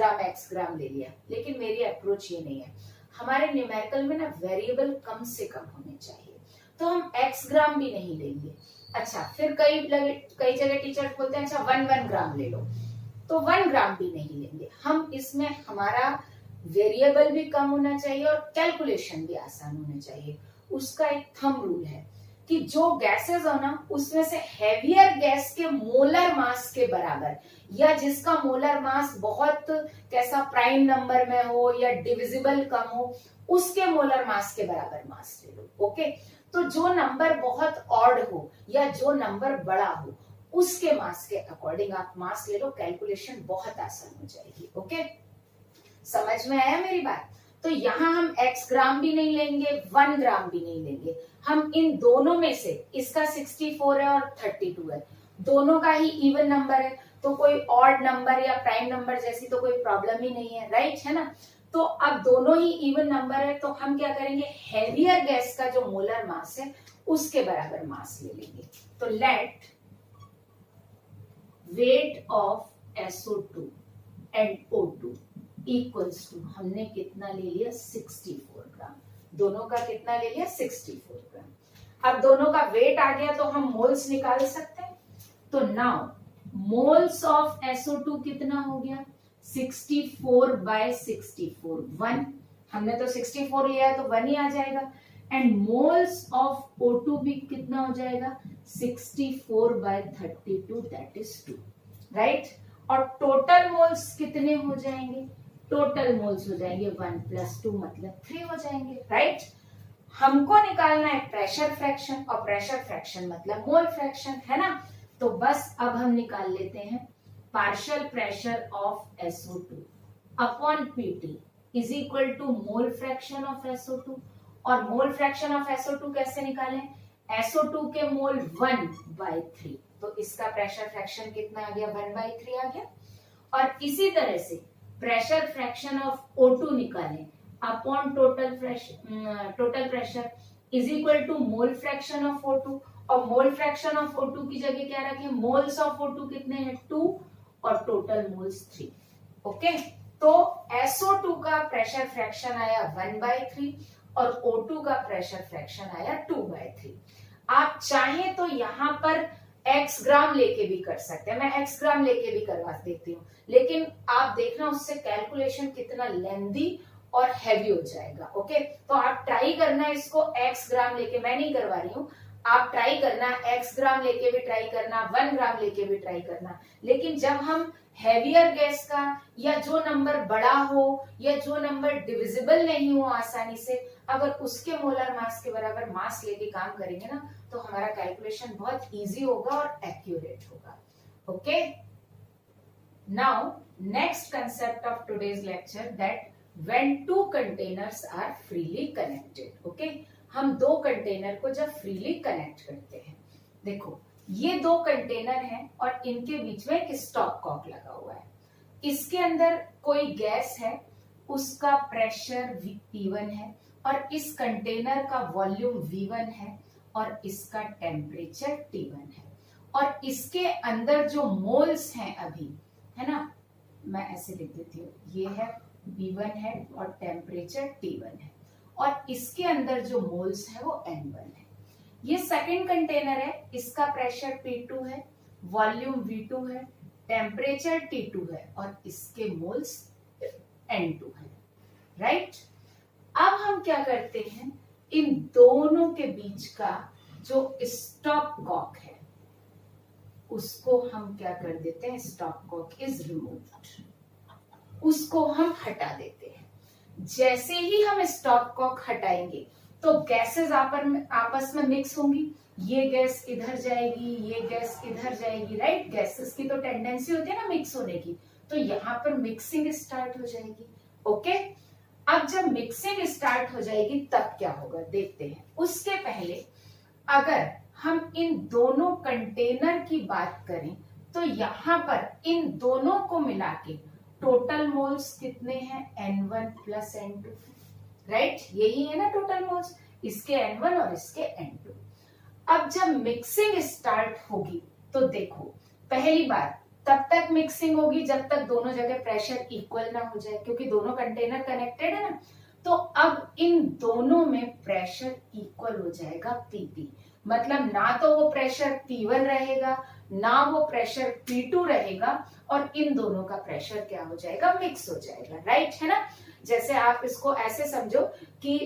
ग्राम ले लिया, लेकिन मेरी अप्रोच ये नहीं है। हमारे न्यूमेरिकल में ना वेरिएबल कम से कम होने चाहिए, तो हम x ग्राम भी नहीं लेंगे। अच्छा फिर कई जगह टीचर बोलते हैं अच्छा 1 ग्राम ले लो, तो 1 ग्राम भी नहीं लेंगे हम। इसमें हमारा वेरिएबल भी कम होना चाहिए और कैलकुलेशन भी आसान होना चाहिए। उसका एक थंब रूल है कि जो गैसेस हो ना उसमें से हैवियर गैस के मोलर मास के बराबर, या जिसका मोलर मास बहुत कैसा प्राइम नंबर में हो या डिविजिबल कम हो, उसके मोलर मास के बराबर मास ले लो। ओके तो जो नंबर बहुत ऑड हो या जो नंबर बड़ा हो उसके मास के अकॉर्डिंग आप मास ले लो, कैलकुलेशन बहुत आसान हो जाएगी। ओके समझ में आया मेरी बात। तो यहाँ हम x ग्राम भी नहीं लेंगे, 1 ग्राम भी नहीं लेंगे, हम इन दोनों में से, इसका 64 है और 32 है, दोनों का ही इवन नंबर है, तो कोई ऑड नंबर या प्राइम नंबर जैसी तो कोई प्रॉब्लम ही नहीं है, राइट, है ना। तो अब दोनों ही इवन नंबर है, तो हम क्या करेंगे, हैवियर गैस का जो मोलर मास है उसके बराबर मास ले लेंगे। तो let weight of SO2 and O2 equals to, हमने कितना ले लिया 64 ग्राम, दोनों का कितना ले लिया 64 ग्राम। अब दोनों का वेट आ गया तो हम मोल्स निकाल सकते हैं। तो नाउ मोल्स ऑफ SO2 कितना हो गया, 64 बाय 64 1, हमने तो 64 लिया है तो 1 ही आ जाएगा। एंड मोल्स ऑफ O2 भी कितना हो जाएगा, 64 बाय 32 दैट इज 2, राइट। और टोटल मोल्स कितने हो जाएंगे, टोटल मोल्स हो जाएंगे 1 + 2 मतलब 3 हो जाएंगे, राइट। हमको निकालना है प्रेशर फ्रैक्शन, और प्रेशर फ्रैक्शन मतलब मोल फ्रैक्शन, है ना। तो बस अब हम निकाल लेते हैं partial pressure of SO2 upon PT is equal to mole fraction of SO2। और मोल फ्रैक्शन ऑफ SO2 कैसे निकालें, SO2 के मोल 1/3, तो इसका प्रेशर फ्रैक्शन कितना आ गया, 1/3 आ गया। और इसी तरह से प्रेशर फ्रैक्शन ऑफ O2 निकालें upon total pressure is equal to mole fraction of O2, और मोल फ्रैक्शन ऑफ O2 की जगह क्या रखें, मोल्स ऑफ O2 कितने हैं 2 और टोटल मोल्स 3। ओके तो SO2 का प्रेशर फ्रैक्शन आया 1/3 और O2 का प्रेशर फ्रैक्शन आया 2/3। आप चाहें तो यहाँ पर x ग्राम लेके भी कर सकते हैं, मैं x ग्राम लेके भी करवा देती हूँ, लेकिन आप देखना उससे कैलकुलेशन कितना लेंदी और हैवी हो जाएगा। ओके तो आप ट्राई करना इसको x ग्राम लेके, मैं नहीं करवा रही हूँ, आप ट्राई करना, x ग्राम लेके भी ट्राई करना, 1 ग्राम लेके भी ट्राई करना, लेकिन जब हम हैवियर गैस का या जो नंबर बड़ा हो या जो नंबर डिविजिबल नहीं हो आसानी से, अगर उसके मोलर मास के बराबर मास लेके काम करेंगे ना, तो हमारा कैलकुलेशन बहुत इजी होगा और एक्यूरेट होगा। Okay, now next concept of today's lecture, that when two containers are freely connected. Okay, हम दो कंटेनर को जब फ्रीली कनेक्ट करते हैं, देखो ये दो कंटेनर हैं और इनके बीच में एक स्टॉप कॉक लगा हुआ है। इसके अंदर कोई गैस है, उसका प्रेशर P1 है और इस कंटेनर का वॉल्यूम V1 है और इसका टेम्परेचर T1 है। और इसके अंदर जो मोल्स हैं अभी, है ना, मैं ऐसे लिख देती हूँ, ये है V1 है और टेम्परेचर T1 है, और इसके अंदर जो मोल्स है वो N1 है। ये सेकंड कंटेनर है, इसका प्रेशर P2 है, वॉल्यूम V2 है, टेम्परेचर T2 है और इसके मोल्स N2 है। राइट, अब हम क्या करते हैं, इन दोनों के बीच का जो स्टॉप कॉक है उसको हम क्या कर देते हैं, स्टॉप कॉक इज रिमूव्ड, उसको हम हटा देते हैं। जैसे ही हम स्टॉप कॉक हटाएंगे तो गैसेस आपस में मिक्स होंगी, ये गैस इधर जाएगी, ये गैस इधर जाएगी। राइट, गैसेस की तो टेंडेंसी होती है ना मिक्स होने की, तो यहाँ पर मिक्सिंग स्टार्ट हो जाएगी। ओके, अब जब मिक्सिंग स्टार्ट हो जाएगी तब क्या होगा देखते हैं। उसके पहले अगर हम इन दोनों कंटेनर की बात करें तो यहाँ पर इन दोनों को मिला के टोटल मोल्स कितने हैं, N1 प्लस N2। राइट, यही है ना टोटल मोल्स, इसके N1 और इसके N2। अब जब मिक्सिंग स्टार्ट होगी तो देखो, पहली बार तब तक मिक्सिंग होगी जब तक दोनों जगह प्रेशर इक्वल ना हो जाए, क्योंकि दोनों कंटेनर कनेक्टेड है ना। तो अब इन दोनों में प्रेशर इक्वल हो जाएगा P मतलब ना तो वो प्रेशर P1 रहेगा ना वो प्रेशर P2 रहेगा, और इन दोनों का प्रेशर क्या हो जाएगा, मिक्स हो जाएगा। राइट, है ना। जैसे आप इसको ऐसे समझो कि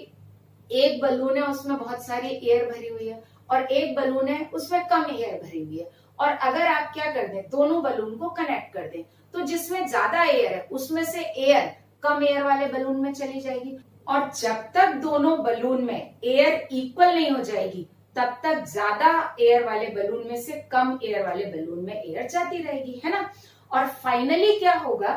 एक बलून है, उसमें बहुत सारी एयर भरी हुई है, और एक बलून है उसमें कम एयर भरी हुई है, और अगर आप क्या कर दें, दोनों बलून को कनेक्ट कर दें, तो जिसमें ज्यादा एयर है उसमें से एयर कम एयर वाले बलून में चली जाएगी, और जब तक दोनों बलून में एयर इक्वल नहीं हो जाएगी तब तक ज्यादा एयर वाले बलून में से कम एयर वाले बलून में एयर जाती रहेगी, है ना। और फाइनली क्या होगा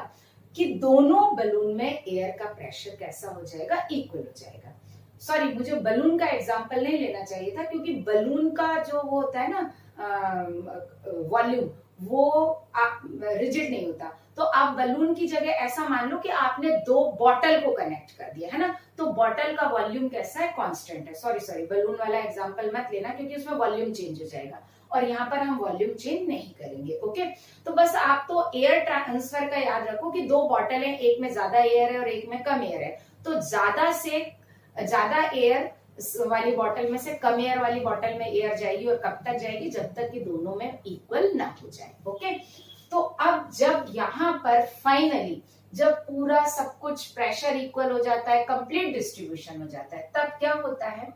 कि दोनों बलून में एयर का प्रेशर कैसा हो जाएगा, इक्वल हो जाएगा। सॉरी, मुझे बलून का एग्जांपल नहीं लेना चाहिए था, क्योंकि बलून का जो वो होता है ना वॉल्यूम, वो रिजिड नहीं होता। तो आप बलून की जगह ऐसा मान लो कि आपने दो बॉटल को कनेक्ट कर दिया, है ना, तो बॉटल का वॉल्यूम कैसा है, कांस्टेंट है। सॉरी, बलून वाला एग्जांपल मत लेना, क्योंकि उसमें वॉल्यूम चेंज हो जाएगा, और यहाँ पर हम वॉल्यूम चेंज नहीं करेंगे। ओके, तो बस आप तो एयर ट्रांसफर का याद रखो कि दो बॉटल है, एक में ज्यादा एयर है और एक में कम एयर है, तो ज्यादा से ज्यादा एयर वाली बॉटल में से कम एयर वाली बॉटल में एयर जाएगी, और कब तक जाएगी, जब तक कि दोनों में इक्वल ना हो जाए। ओके, तो अब जब यहाँ पर फाइनली जब पूरा सब कुछ प्रेशर इक्वल हो जाता है, कंप्लीट डिस्ट्रीब्यूशन हो जाता है, तब क्या होता है,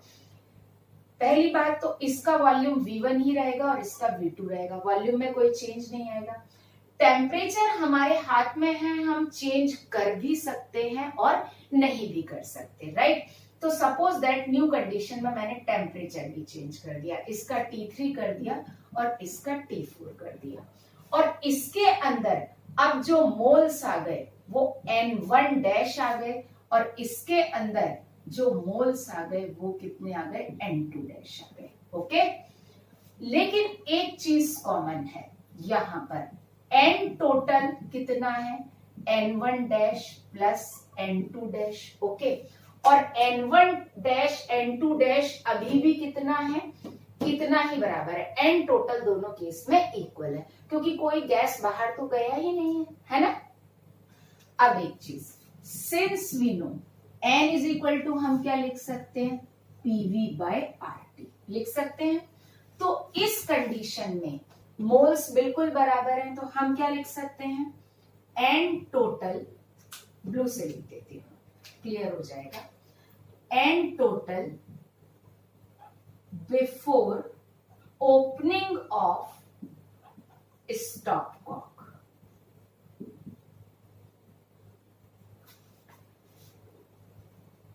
पहली बात तो इसका वॉल्यूम V1 ही रहेगा और इसका V2 रहेगा, वॉल्यूम में कोई चेंज नहीं आएगा। टेम्परेचर हमारे हाथ में है, हम चेंज कर भी सकते हैं और नहीं भी कर सकते। राइट, तो सपोज दैट न्यू कंडीशन में मैंने टेम्परेचर भी चेंज कर दिया, इसका T3 कर दिया और इसका T4 कर दिया, और इसके अंदर अब जो मोल्स आ गए वो N1 डैश आ गए, और इसके अंदर जो मोल्स आ गए वो कितने आ गए, N2 डैश आ गए। ओके, लेकिन एक चीज कॉमन है यहां पर, N टोटल कितना है, N1 dash plus N2 dash. Okay, और N1 डैश N2 डैश अभी भी कितना है, कितना ही बराबर है, N टोटल दोनों केस में इक्वल है, क्योंकि कोई गैस बाहर तो गया ही नहीं है ना। अब एक चीज, since we know N is equal to, हम क्या लिख सकते हैं, PV बाय RT लिख सकते हैं। तो इस कंडीशन में मोल्स बिल्कुल बराबर हैं, तो हम क्या लिख सकते हैं, N टोटल, ब्लू से लिख देती हूँ क्लियर हो जाएगा, N total before opening of stopcock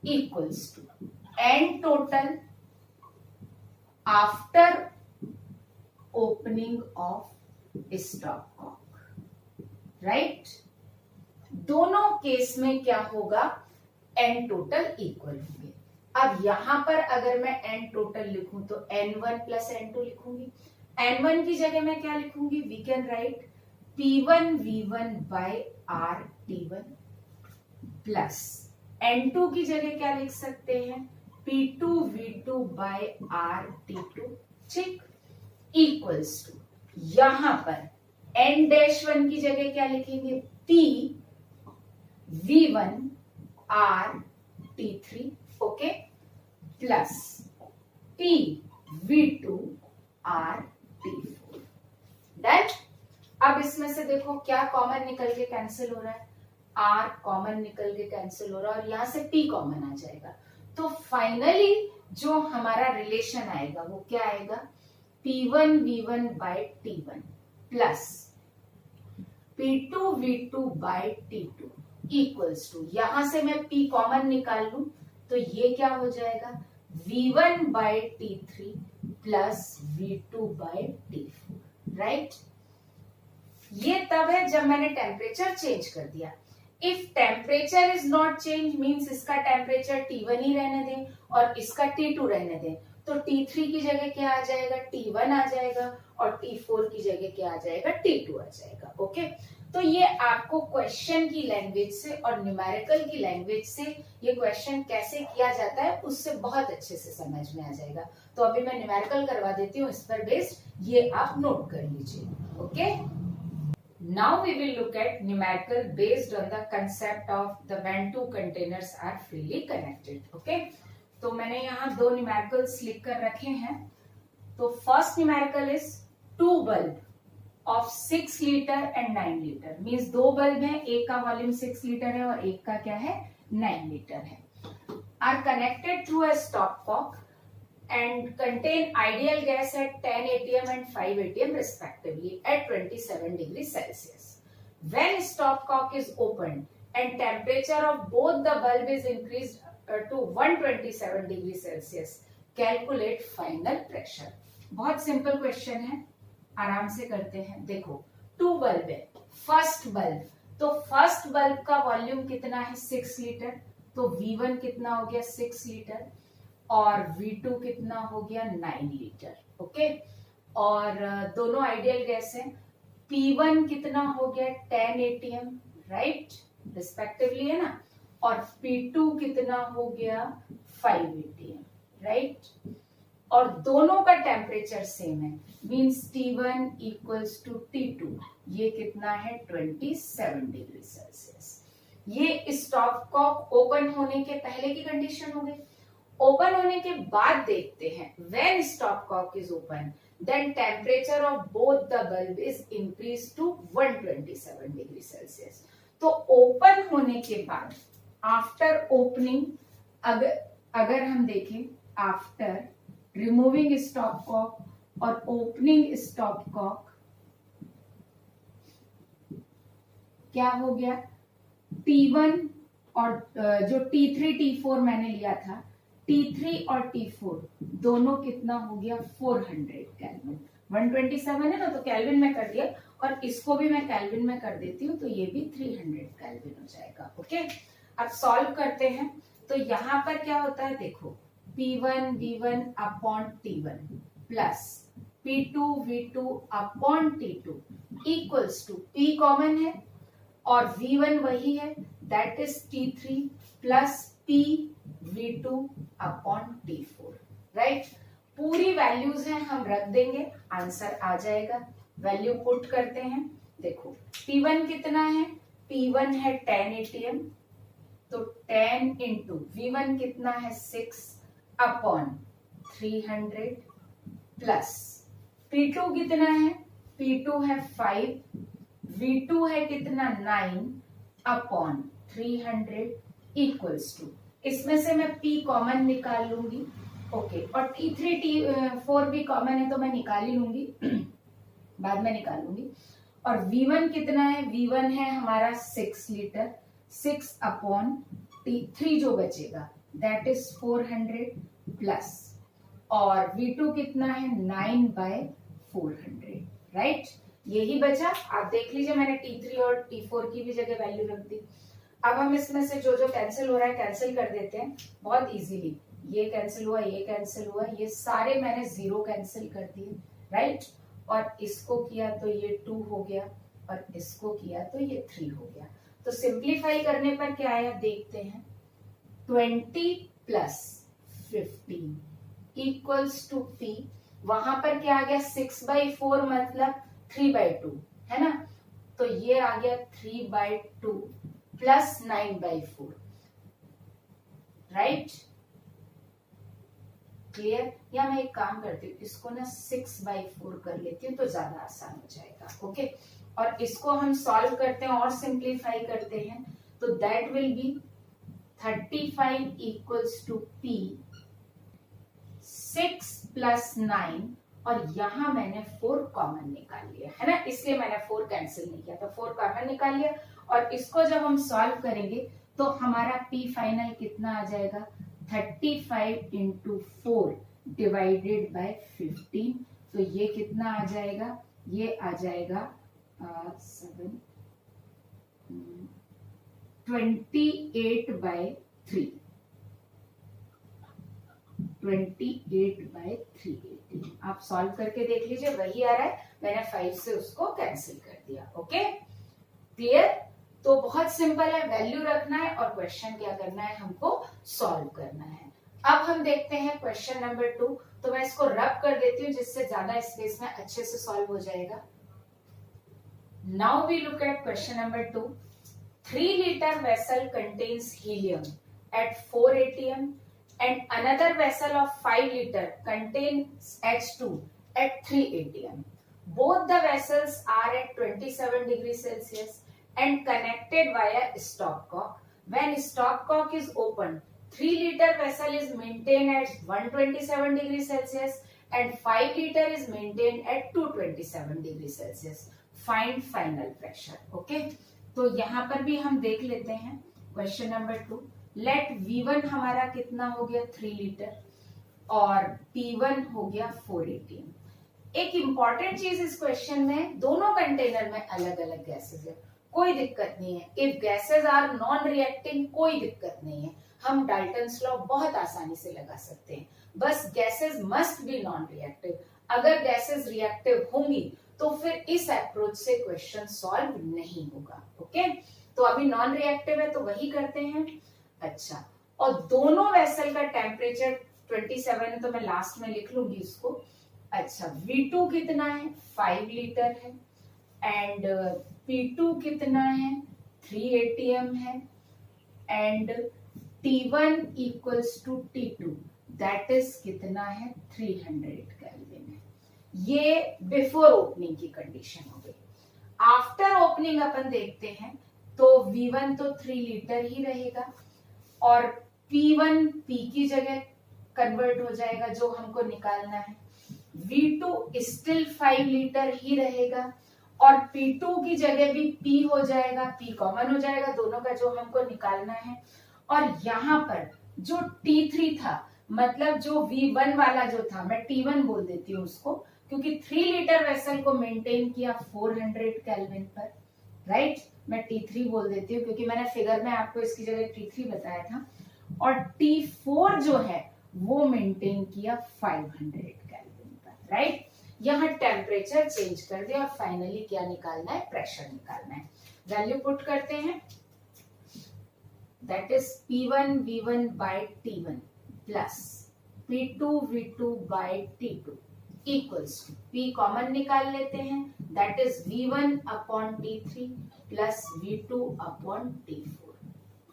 equals to n total after opening of stopcock, right. दोनों केस में क्या होगा, n टोटल इक्वल होंगे। अब यहां पर अगर मैं n टोटल लिखूं तो n1 प्लस n2 लिखूंगी। n1 की जगह मैं क्या लिखूंगी, we can write p1 v1 by r t1 plus n2 की जगह क्या लिख सकते हैं, p2 v2 bye r t2, ठीक, इक्वल्स टू यहां पर n-1 की जगह क्या लिखेंगे, p v1 r t3, okay, plus p v2 r t4, done. अब इसमें से देखो क्या कॉमन निकल के कैंसिल हो रहा है, r कॉमन निकल के कैंसिल हो रहा है और यहां से p कॉमन आ जाएगा। तो फाइनली जो हमारा रिलेशन आएगा वो क्या आएगा, p1 v1 by t1 plus p2 v2 by t2 equals to, यहां से मैं p कॉमन निकाल लूं तो ये क्या हो जाएगा, v1 bye t3 plus v2 bye t4, right. ये तब है जब मैंने टेम्परेचर चेंज कर दिया। If temperature is not change means इसका टेम्परेचर T1 ही रहने दें और इसका T2 रहने दें, तो T3 की जगह क्या आ जाएगा, T1 आ जाएगा और T4 की जगह क्या आ जाएगा, T2 आ जाएगा, ओके। तो ये आपको क्वेश्चन की लैंग्वेज से और न्यूमेरिकल की लैंग्वेज से ये क्वेश्चन कैसे किया जाता है उससे बहुत अच्छे से समझ में आ जाएगा। तो अभी मैं न्यूमेरिकल करवा देती हूँ, इस पर बेस्ड ये आप नोट कर लीजिए, okay. Now we will look at numerical based on the concept of the when two containers are freely connected. Okay? तो मैंने यहाँ दो numericals लिख कर रखे हैं। तो first numerical is two bulb of 6 liter and 9 liter. Means दो बल्ब हैं, एक का वॉल्यूम 6 लीटर है और एक का क्या है 9 लीटर है। Are connected through a stopcock and contain ideal gas at 10 atm and 5 atm respectively at 27 degrees Celsius. When stopcock is opened and temperature of both the bulb is increased to 127 degrees Celsius, calculate final pressure. बहुत simple question है, आराम से करते हैं। देखो to bulb है, first bulb, तो first bulb का वॉल्यूम कितना है 6 लीटर, तो V1 कितना हो गया 6 लीटर और V2 कितना हो गया 9 लीटर, ओके। और दोनों आइडियल गैस है, P1 कितना हो गया 10 atm, राइट, रिस्पेक्टिवली है ना, और P2 कितना हो गया 5 atm, राइट। और दोनों का टेम्परेचर सेम है, means T1 equals to T2, ये कितना है 27 डिग्री सेल्सियस। ये स्टॉपकॉक ओपन होने के पहले की कंडीशन हो गई। ओपन होने के बाद देखते हैं, when stopcock is open then temperature of both the bulb is increased to 127 degree Celsius. तो ओपन होने के बाद आफ्टर ओपनिंग, अगर हम देखें आफ्टर रिमूविंग स्टॉपकॉक और ओपनिंग स्टॉपकॉक क्या हो गया, T1 और जो T3 T4 मैंने लिया था, T3 और T4 दोनों कितना हो गया 400 केल्विन, 127 है ना तो केल्विन में कर दिया और इसको भी मैं केल्विन में कर देती हूँ तो ये भी 300 केल्विन हो जाएगा, ओके। अब सॉल्व करते हैं तो यहाँ पर क्या होता है, देखो P1 V1 upon T1 plus P2 V2 upon T2 equals to P common है और V1 वही है, that is T3 plus P V2 upon T4, right. पूरी वैल्यूज हैं, हम रख देंगे, आंसर आ जाएगा। वैल्यू पुट करते हैं, देखो P1 कितना है, P1 है 10 atm, तो 10 इंटू V1 कितना है 6 अपॉन 300 प्लस P2 कितना है, P2 है 5, V2 है कितना 9 अपॉन 300 इक्वल्स टू, इसमें से मैं P कॉमन निकाल लूंगी ओके, और T3 T4 भी कॉमन है तो मैं निकाल ही लूंगी, बाद में निकालूंगी। और V1 कितना है, V1 है हमारा 6 लीटर, 6 अपॉन T3 जो बचेगा दैट इज 400 प्लस, और V2 कितना है 9/400, राइट। यही बचा, आप देख लीजिए मैंने T3 और T4 की भी जगह वैल्यू रख दी। अब हम इसमें से जो जो कैंसिल हो रहा है कैंसिल कर देते हैं बहुत इजीली। ये कैंसिल हुआ, ये कैंसिल हुआ, ये सारे मैंने 0 कैंसिल कर दिए, राइट। और इसको किया तो ये 2 हो गया, और इसको किया तो ये 3 हो गया। तो सिंप्लीफाई करने पर क्या आया देखते हैं, 20 प्लस 15 इक्वल्स टू P, वहां पर क्या आ गया 6/4 मतलब 3/2 है ना, तो ये आ गया 3/2 प्लस 9/4, राइट। क्लियर। या मैं एक काम करती हूँ, इसको ना 6/4 कर लेती हूँ तो ज्यादा आसान हो जाएगा, ओके। और इसको हम सॉल्व करते हैं और सिंप्लीफाई करते हैं, तो that will be 35 equals to P 6 plus 9, और यहां मैंने 4 कॉमन निकाल लिया है ना, इसलिए मैंने 4 कैंसिल नहीं किया, तो 4 कॉमन निकाल लिया। और इसको जब हम सॉल्व करेंगे तो हमारा P फाइनल कितना आ जाएगा, 35 इंटू 4 डिवाइडेड बाय 15, तो ये कितना आ जाएगा, ये आ जाएगा 28/3, 28/318। आप सॉल्व करके देख लीजिए, वही आ रहा है, मैंने 5 से उसको कैंसिल कर दिया, ओके। क्लियर। तो बहुत सिंपल है, वैल्यू रखना है और क्वेश्चन क्या करना है, हमको सॉल्व करना है। अब हम देखते हैं क्वेश्चन नंबर 2, तो मैं इसको रब कर देती हूँ जिससे ज्यादा स्पेस में अच्छे से सॉल्व हो जाएगा। Now we look at question number 2। 3 liter vessel contains helium at 4 atm and another vessel of 5 liter contains H2 at 3 atm. Both the vessels are at 27 degrees Celsius and connected via stopcock. When stopcock is opened, 3 liter vessel is maintained at 127 degrees Celsius and 5 liter is maintained at 227 degrees Celsius. Find final pressure. Okay. तो यहां पर भी हम देख लेते हैं question number 2। Late V1 हमारा कितना हो गया 3 लीटर और P1 हो गया 4 atm। एक इंपॉर्टेंट चीज इस क्वेश्चन में, दोनों कंटेनर में अलग अलग गैसेस है, कोई दिक्कत नहीं है। If gases are non reacting कोई दिक्कत नहीं है, हम डाल्टन्स लॉ बहुत आसानी से लगा सकते हैं। बस gases must be non reactive, अगर गैसेस रिएक्टिव होंगी तो फिर इस अप्रोच से क्वेश्चन सॉल्व नहीं होगा, ओके। तो अभी नॉन रिएक्टिव है तो वही करते हैं। अच्छा, और दोनों वेसल का टेम्परेचर 27 है तो मैं लास्ट में लिख लूंगी इसको। अच्छा, V2 कितना है 5 लीटर है एंड P2 कितना है 3 atm है and T1 equals to T2 that is कितना है 300 केल्विन है। ये बिफोर ओपनिंग की कंडीशन हो गई। आफ्टर ओपनिंग अपन देखते हैं तो V1 तो 3 लीटर ही रहेगा और P1 P की जगह कन्वर्ट हो जाएगा जो हमको निकालना है। V2 स्टिल 5 लीटर ही रहेगा और P2 की जगह भी P हो जाएगा, P कॉमन हो जाएगा दोनों का जो हमको निकालना है। और यहाँ पर जो T3 था, मतलब जो V1 वाला जो था, मैं T1 बोल देती हूँ उसको, क्योंकि 3 लीटर वेसल को मेंटेन किया 400 केल्विन पर, राइट। मैं T3 बोल देती हूँ क्योंकि मैंने फिगर में आपको इसकी जगह T3 बताया था। और T4 जो है वो मेंटेन किया 500 केल्विन पर, राइट। यहाँ टेम्परेचर चेंज कर दिया और फाइनली क्या निकालना है, प्रेशर निकालना है। वैल्यू पुट करते हैं, that is P1 V1 by T1 plus P2 V2 by T2 equals to P common निकाल लेते हैं, that is V1 upon T3 plus V2 upon T4,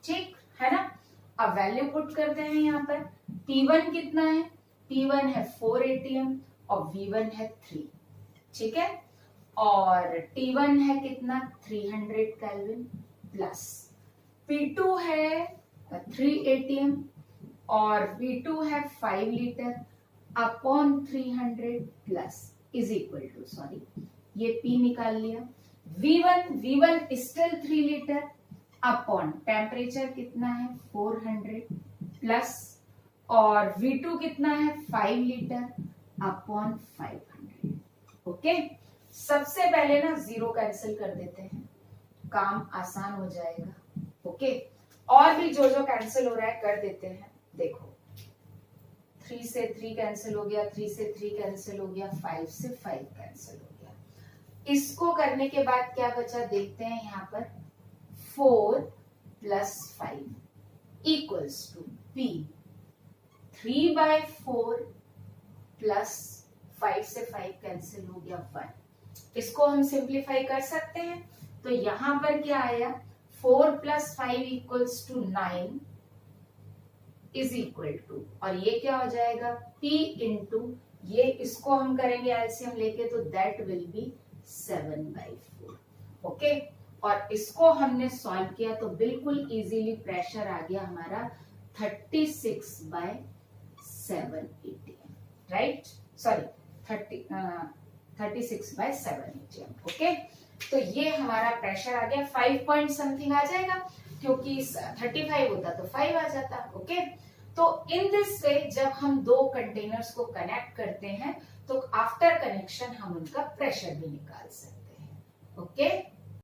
ठीक है ना। अब वैल्यू पुट करते हैं यहाँ पर। P1 कितना है, P1 है 4 atm और V1 है 3, ठीक है। और T1 है कितना 300 केल्विन प्लस P2 है 3 atm और V2 है 5 liter upon 300 plus is equal to, sorry ये P निकाल लिया, V1 still 3 litre upon temperature कितना है 400 प्लस, और V2 कितना है 5 लीटर अपॉन 500। ओके, सबसे पहले ना जीरो कैंसिल कर देते हैं, काम आसान हो जाएगा। ओके, और भी जो जो कैंसिल हो रहा है कर देते हैं। देखो 3 से 3 कैंसिल हो गया, 3 से 3 कैंसिल हो गया, 5 से 5 कैंसिल हो गया। इसको करने के बाद क्या बचा देखते हैं, यहाँ पर 4 plus 5 equals to P 3/4 plus 5 से 5 कैंसिल हो गया 1। इसको हम सिंप्लीफाई कर सकते हैं, तो यहां पर क्या आया 4 plus 5 equals to 9 is equal to, और ये क्या हो जाएगा P इंटू ये, इसको हम करेंगे एलसीएम लेके तो दैट विल बी 7/4। ओके, और इसको हमने सॉल्व किया तो बिल्कुल इजीली प्रेशर आ गया हमारा 36/7 atm, right, sorry 36/7 atm। Okay, तो ये हमारा प्रेशर आ गया, 5 पॉइंट समथिंग आ जाएगा, क्योंकि 35 होता तो 5 आ जाता। ओके, तो इन दिस वे जब हम दो कंटेनर्स को कनेक्ट करते हैं तो आफ्टर कनेक्शन हम उनका प्रेशर भी निकाल सकते हैं। ओके।